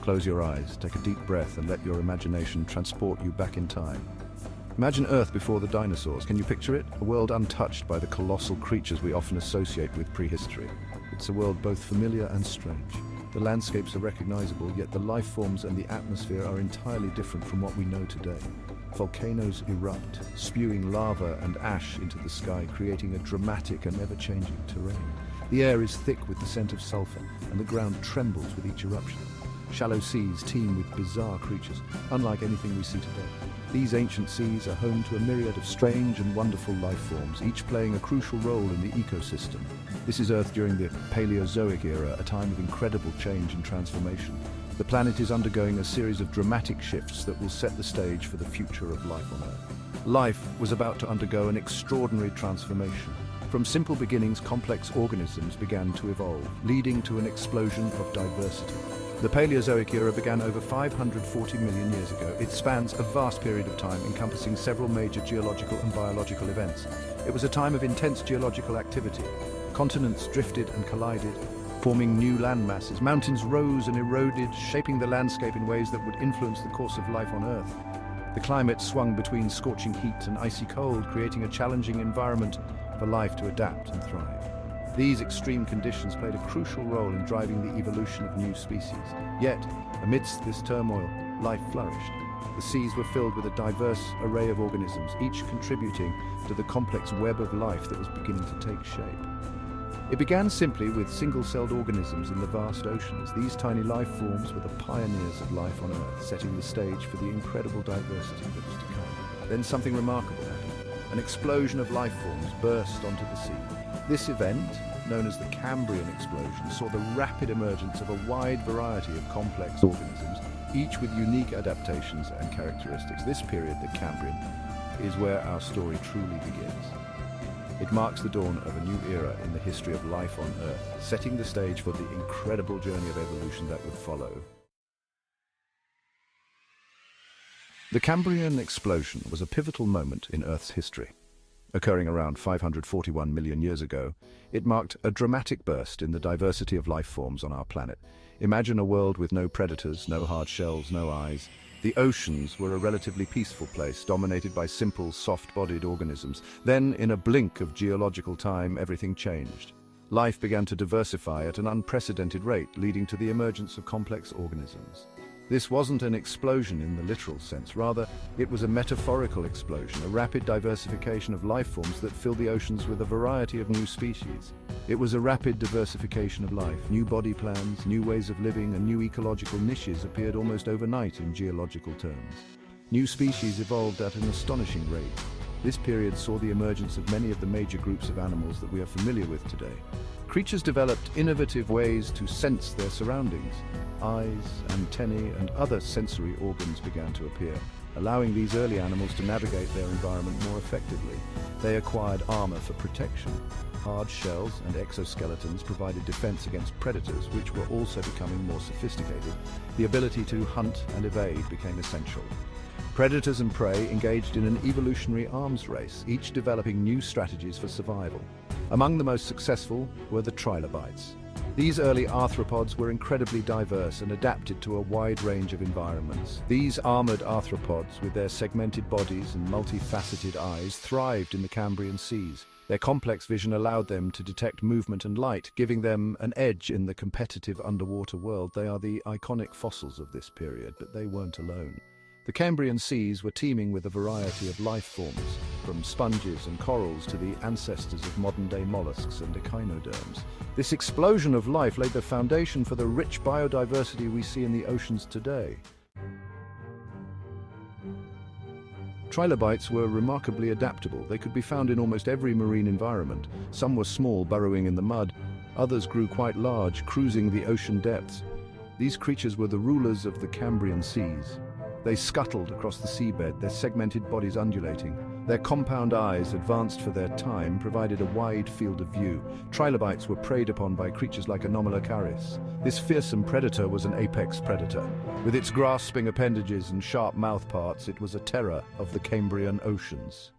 Close your eyes, take a deep breath, and let your imagination transport you back in time. Imagine Earth before the dinosaurs. Can you picture it? A world untouched by the colossal creatures we often associate with prehistory. It's a world both familiar and strange. The landscapes are recognizable, yet the life forms and the atmosphere are entirely different from what we know today. Volcanoes erupt, spewing lava and ash into the sky, creating a dramatic and ever-changing terrain. The air is thick with the scent of sulfur, and the ground trembles with each eruption. Shallow seas teem with bizarre creatures, unlike anything we see today. These ancient seas are home to a myriad of strange and wonderful life forms, each playing a crucial role in the ecosystem. This is Earth during the Paleozoic era, a time of incredible change and transformation. The planet is undergoing a series of dramatic shifts that will set the stage for the future of life on Earth. Life was about to undergo an extraordinary transformation. From simple beginnings, complex organisms began to evolve, leading to an explosion of diversity. The Paleozoic era began over 540 million years ago. It spans a vast period of time, encompassing several major geological and biological events. It was a time of intense geological activity. Continents drifted and collided, forming new land masses. Mountains rose and eroded, shaping the landscape in ways that would influence the course of life on Earth. The climate swung between scorching heat and icy cold, creating a challenging environment for life to adapt and thrive. These extreme conditions played a crucial role in driving the evolution of new species. Yet, amidst this turmoil, life flourished. The seas were filled with a diverse array of organisms, each contributing to the complex web of life that was beginning to take shape. It began simply with single-celled organisms in the vast oceans. These tiny life forms were the pioneers of life on Earth, setting the stage for the incredible diversity that was to come. Then something remarkable happened. An explosion of life forms burst onto the sea. This event, known as the Cambrian Explosion, saw the rapid emergence of a wide variety of complex organisms, each with unique adaptations and characteristics. This period, the Cambrian, is where our story truly begins. It marks the dawn of a new era in the history of life on Earth, setting the stage for the incredible journey of evolution that would follow. The Cambrian Explosion was a pivotal moment in Earth's history. Occurring around 541 million years ago, it marked a dramatic burst in the diversity of life forms on our planet. Imagine a world with no predators, no hard shells, no eyes. The oceans were a relatively peaceful place, dominated by simple, soft-bodied organisms. Then, in a blink of geological time, everything changed. Life began to diversify at an unprecedented rate, leading to the emergence of complex organisms. This wasn't an explosion in the literal sense. Rather, it was a metaphorical explosion, a rapid diversification of life forms that filled the oceans with a variety of new species. It was a rapid diversification of life. New body plans, new ways of living, and new ecological niches appeared almost overnight in geological terms. New species evolved at an astonishing rate. This period saw the emergence of many of the major groups of animals that we are familiar with today. Creatures developed innovative ways to sense their surroundings. Eyes, antennae, and other sensory organs began to appear, allowing these early animals to navigate their environment more effectively. They acquired armor for protection. Hard shells and exoskeletons provided defense against predators, which were also becoming more sophisticated. The ability to hunt and evade became essential. Predators and prey engaged in an evolutionary arms race, each developing new strategies for survival. Among the most successful were the Trilobites. These early arthropods were incredibly diverse and adapted to a wide range of environments. These armored arthropods, with their segmented bodies and multifaceted eyes, thrived in the Cambrian seas. Their complex vision allowed them to detect movement and light, giving them an edge in the competitive underwater world. They are the iconic fossils of this period, but they weren't alone. The Cambrian seas were teeming with a variety of life forms, from sponges and corals to the ancestors of modern-day mollusks and echinoderms. This explosion of life laid the foundation for the rich biodiversity we see in the oceans today. Trilobites were remarkably adaptable. They could be found in almost every marine environment. Some were small, burrowing in the mud. Others grew quite large, cruising the ocean depths. These creatures were the rulers of the Cambrian seas. They scuttled across the seabed, their segmented bodies undulating. Their compound eyes, advanced for their time, provided a wide field of view. Trilobites were preyed upon by creatures like Anomalocaris. This fearsome predator was an apex predator. With its grasping appendages and sharp mouthparts, it was a terror of the Cambrian oceans.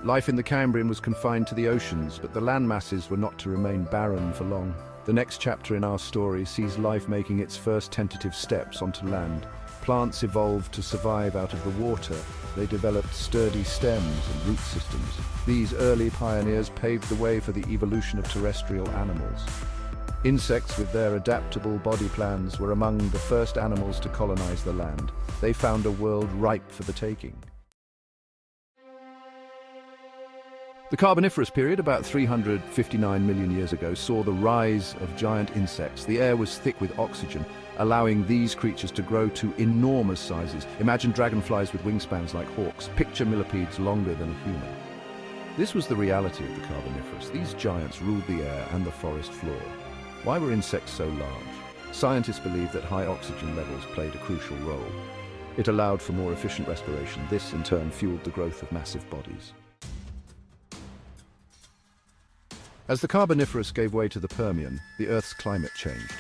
Life in the Cambrian was confined to the oceans, but the land masses were not to remain barren for long. The next chapter in our story sees life making its first tentative steps onto land. Plants evolved to survive out of the water. They developed sturdy stems and root systems. These early pioneers paved the way for the evolution of terrestrial animals. Insects with their adaptable body plans were among the first animals to colonize the land. They found a world ripe for the taking. The Carboniferous period, about 359 million years ago, saw the rise of giant insects. The air was thick with oxygen, allowing these creatures to grow to enormous sizes. Imagine dragonflies with wingspans like hawks. Picture millipedes longer than a human. This was the reality of the Carboniferous. These giants ruled the air and the forest floor. Why were insects so large? Scientists believe that high oxygen levels played a crucial role. It allowed for more efficient respiration. This, in turn, fueled the growth of massive bodies. As the Carboniferous gave way to the Permian, the Earth's climate changed.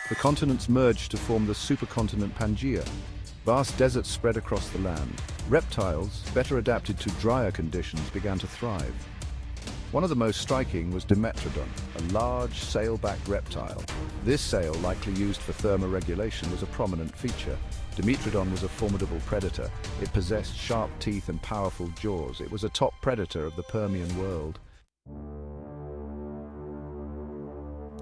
The continents merged to form the supercontinent Pangaea. Vast deserts spread across the land. Reptiles, better adapted to drier conditions, began to thrive. One of the most striking was Dimetrodon, a large sail-backed reptile. This sail, likely used for thermoregulation, was a prominent feature. Dimetrodon was a formidable predator. It possessed sharp teeth and powerful jaws. It was a top predator of the Permian world.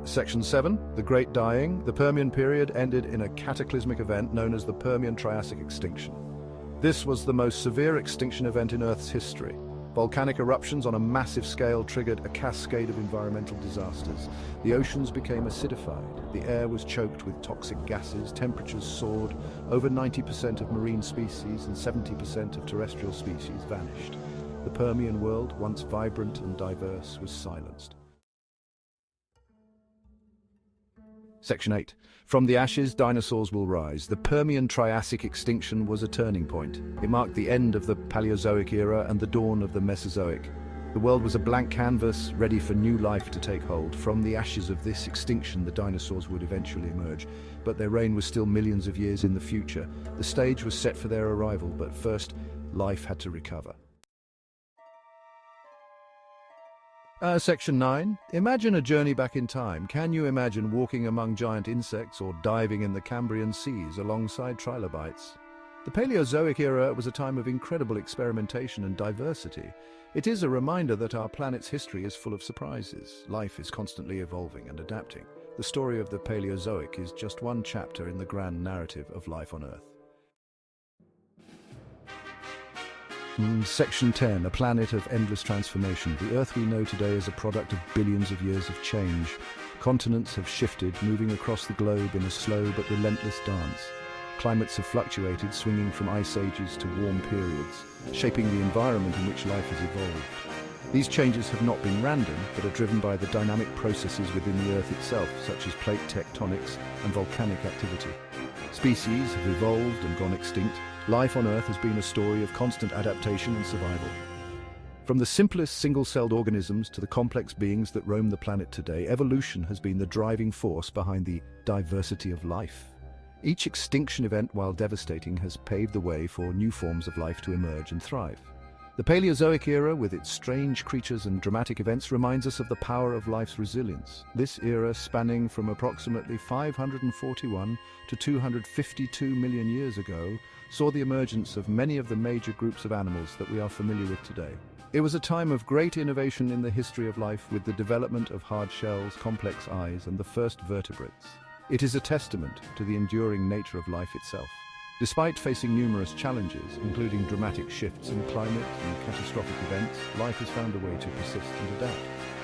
Section 7, the Great Dying. The Permian period ended in a cataclysmic event known as the Permian-Triassic Extinction. This was the most severe extinction event in Earth's history. Volcanic eruptions on a massive scale triggered a cascade of environmental disasters. The oceans became acidified. The air was choked with toxic gases. Temperatures soared. Over 90% of marine species and 70% of terrestrial species vanished. The Permian world, once vibrant and diverse, was silenced. Section 8. From the ashes, dinosaurs will rise. The Permian-Triassic extinction was a turning point. It marked the end of the Paleozoic era and the dawn of the Mesozoic. The world was a blank canvas, ready for new life to take hold. From the ashes of this extinction, the dinosaurs would eventually emerge, but their reign was still millions of years in the future. The stage was set for their arrival, but first, life had to recover. Section 9. Imagine a journey back in time. Can you imagine walking among giant insects or diving in the Cambrian seas alongside trilobites? The Paleozoic era was a time of incredible experimentation and diversity. It is a reminder that our planet's history is full of surprises. Life is constantly evolving and adapting. The story of the Paleozoic is just one chapter in the grand narrative of life on Earth. Section 10, a planet of endless transformation. The Earth we know today is a product of billions of years of change. Continents have shifted, moving across the globe in a slow but relentless dance. Climates have fluctuated, swinging from ice ages to warm periods, shaping the environment in which life has evolved. These changes have not been random, but are driven by the dynamic processes within the Earth itself, such as plate tectonics and volcanic activity. Species have evolved and gone extinct. Life on Earth has been a story of constant adaptation and survival. From the simplest single-celled organisms to the complex beings that roam the planet today, evolution has been the driving force behind the diversity of life. Each extinction event, while devastating, has paved the way for new forms of life to emerge and thrive. The Paleozoic era, with its strange creatures and dramatic events, reminds us of the power of life's resilience. This era, spanning from approximately 541 to 252 million years ago, saw the emergence of many of the major groups of animals that we are familiar with today. It was a time of great innovation in the history of life, with the development of hard shells, complex eyes, and the first vertebrates. It is a testament to the enduring nature of life itself. Despite facing numerous challenges, including dramatic shifts in climate and catastrophic events, life has found a way to persist and adapt.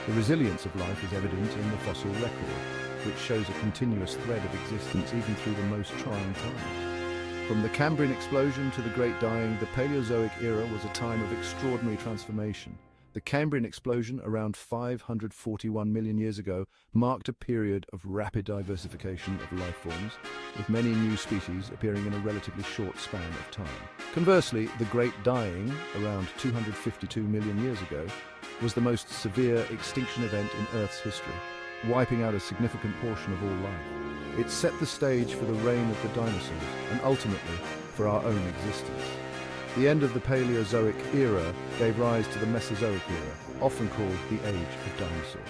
The resilience of life is evident in the fossil record, which shows a continuous thread of existence even through the most trying times. From the Cambrian Explosion to the Great Dying, the Paleozoic era was a time of extraordinary transformation. The Cambrian Explosion, around 541 million years ago, marked a period of rapid diversification of life forms, with many new species appearing in a relatively short span of time. Conversely, the Great Dying, around 252 million years ago, was the most severe extinction event in Earth's history, wiping out a significant portion of all life. It set the stage for the reign of the dinosaurs, and ultimately, for our own existence. The end of the Paleozoic era gave rise to the Mesozoic era, often called the Age of Dinosaurs.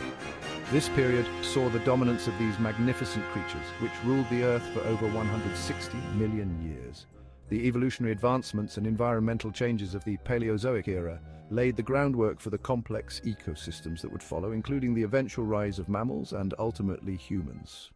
This period saw the dominance of these magnificent creatures, which ruled the Earth for over 160 million years. The evolutionary advancements and environmental changes of the Paleozoic era laid the groundwork for the complex ecosystems that would follow, including the eventual rise of mammals and ultimately humans.